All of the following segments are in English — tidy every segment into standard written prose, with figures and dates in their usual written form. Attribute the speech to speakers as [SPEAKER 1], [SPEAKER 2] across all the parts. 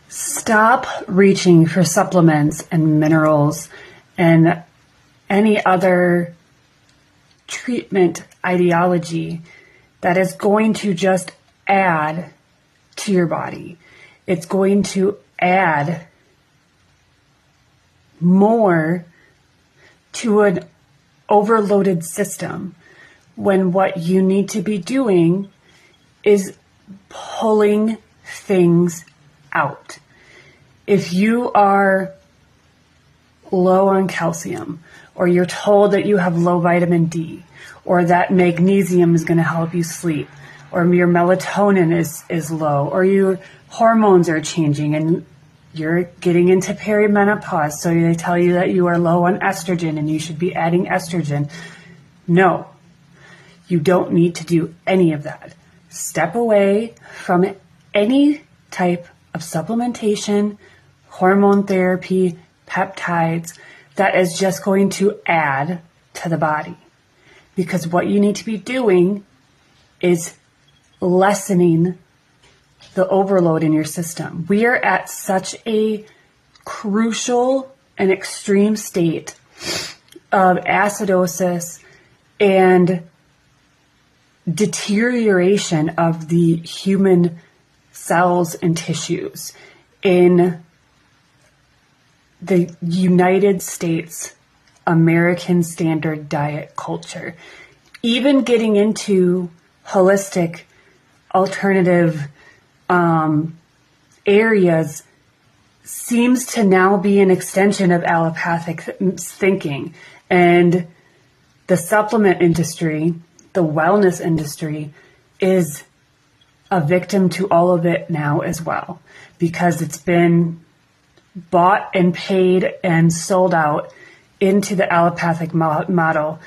[SPEAKER 1] Stop reaching for supplements and minerals and any other treatment ideology that is going to just add to your body. It's going to add more to an overloaded system when what you need to be doing is pulling things out. If you are low on calcium, or you're told that you have low vitamin D, or that magnesium is going to help you sleep, or your melatonin is low, or your hormones are changing and you're getting into perimenopause, so they tell you that you are low on estrogen and you should be adding estrogen. No, you don't need to do any of that. Step away from any type of supplementation, hormone therapy, peptides that is just going to add to the body. Because what you need to be doing is lessening the overload in your system. We are at such a crucial and extreme state of acidosis and deterioration of the human cells and tissues in the United States American standard diet culture. Even getting into holistic alternative areas seems to now be an extension of allopathic thinking. And the supplement industry, the wellness industry, is a victim to all of it now as well, because it's been bought and paid and sold out into the allopathic model.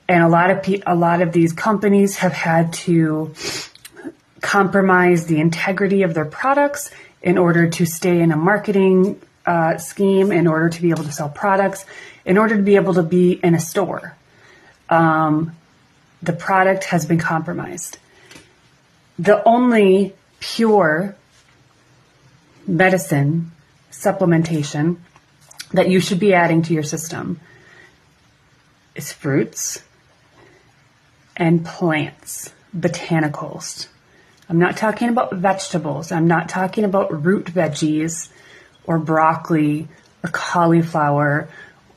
[SPEAKER 1] And a lot of these companies have had to compromise the integrity of their products in order to stay in a marketing scheme, in order to be able to sell products, in order to be able to be in a store. The product has been compromised. The only pure medicine supplementation that you should be adding to your system is fruits and plants, botanicals. I'm not talking about vegetables. I'm not talking about root veggies or broccoli or cauliflower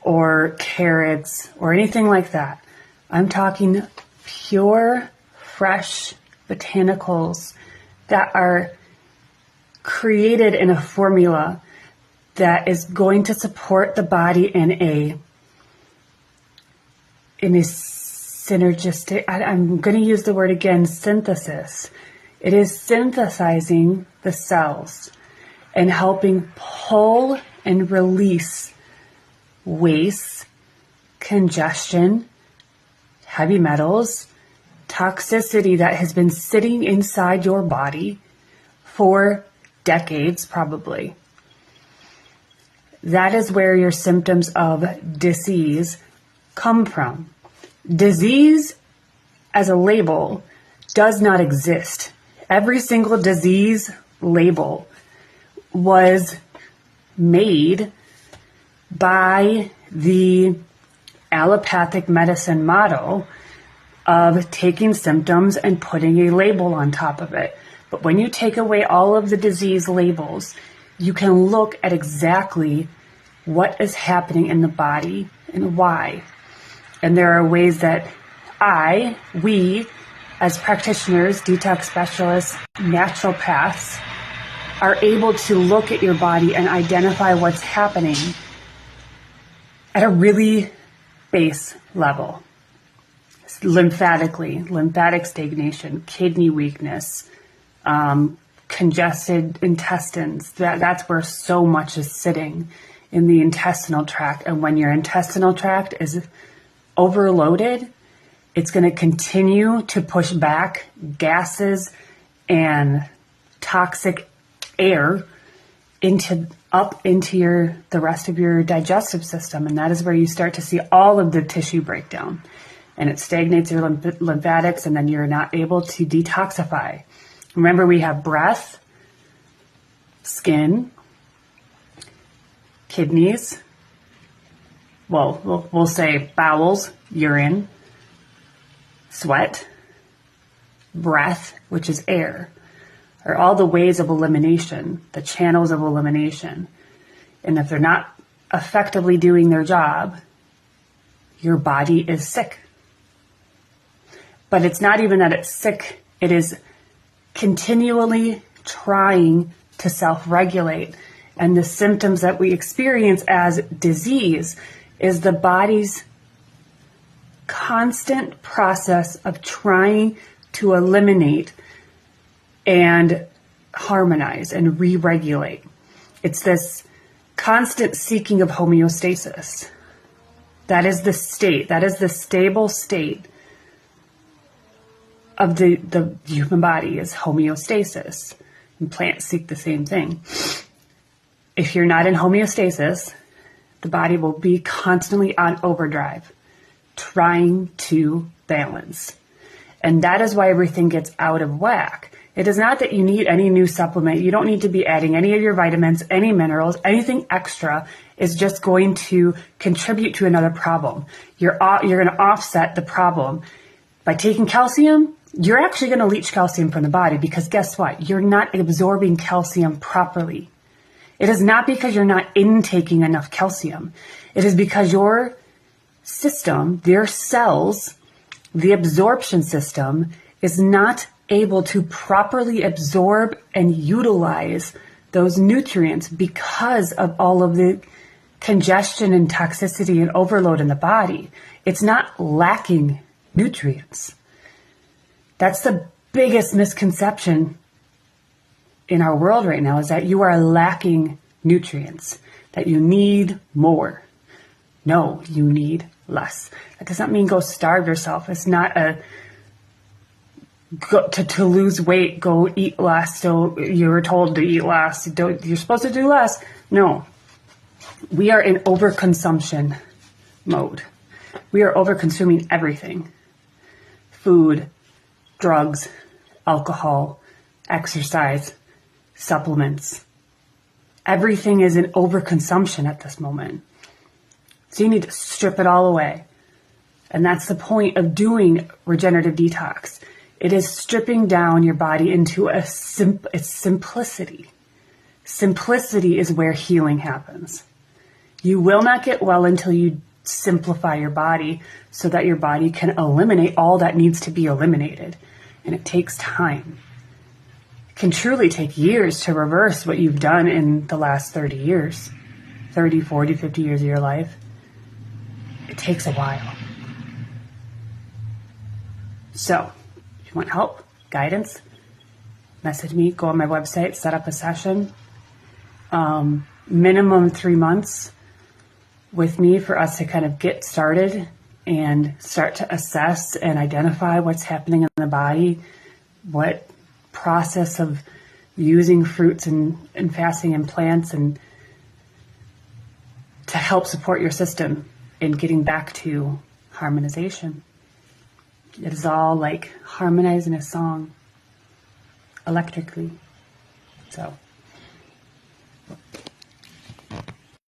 [SPEAKER 1] or carrots or anything like that. I'm talking pure, fresh botanicals that are created in a formula that is going to support the body in a synergistic, I'm going to use the word again, synthesis. It is synthesizing the cells and helping pull and release waste, congestion, heavy metals, toxicity that has been sitting inside your body for decades, probably. That is where your symptoms of disease come from. Disease as a label does not exist. Every single disease label was made by the allopathic medicine model of taking symptoms and putting a label on top of it. But when you take away all of the disease labels, you can look at exactly what is happening in the body and why. And there are ways that we, as practitioners, detox specialists, naturopaths, are able to look at your body and identify what's happening at a really base level. Lymphatic stagnation, kidney weakness, congested intestines. That's where so much is sitting, in the intestinal tract. And when your intestinal tract is overloaded, it's going to continue to push back gases and toxic air up into the rest of your digestive system. And that is where you start to see all of the tissue breakdown. And it stagnates your lymphatics, and then you're not able to detoxify. Remember, we have breath, skin, kidneys, well, we'll say bowels, urine, sweat, breath, which is air, are all the ways of elimination, the channels of elimination. And if they're not effectively doing their job, your body is sick. But it's not even that it's sick, it is continually trying to self-regulate. And the symptoms that we experience as disease is the body's constant process of trying to eliminate and harmonize and re-regulate. It's this constant seeking of homeostasis. That is the state, that is the stable state of the human body, is homeostasis. And plants seek the same thing. If you're not in homeostasis, the body will be constantly on overdrive, trying to balance. And that is why everything gets out of whack. It is not that you need any new supplement. You don't need to be adding any of your vitamins, any minerals, anything extra is just going to contribute to another problem. You're going to offset the problem. By taking calcium, you're actually going to leach calcium from the body, because guess what? You're not absorbing calcium properly. It is not because you're not intaking enough calcium. It is because your system, your cells, the absorption system is not able to properly absorb and utilize those nutrients because of all of the congestion and toxicity and overload in the body. It's not lacking nutrients. That's the biggest misconception in our world right now, is that you are lacking nutrients, that you need more. No, you need less. That does not mean go starve yourself. It's not to lose weight, go eat less. So you were told to eat less. You're supposed to do less. No, we are in overconsumption mode. We are overconsuming everything. Food, drugs, alcohol, exercise, supplements. Everything is in overconsumption at this moment. So you need to strip it all away. And that's the point of doing regenerative detox. It is stripping down your body into its simplicity. Simplicity is where healing happens. You will not get well until you simplify your body so that your body can eliminate all that needs to be eliminated. And it takes time. It can truly take years to reverse what you've done in the last 30 years, 30, 40, 50 years of your life. It takes a while. So, if you want help, guidance, message me, go on my website, set up a session. Minimum 3 months with me for us to kind of get started and start to assess and identify what's happening in the body, what process of using fruits and fasting and plants, and to help support your system in getting back to harmonization. It is all like harmonizing a song electrically. So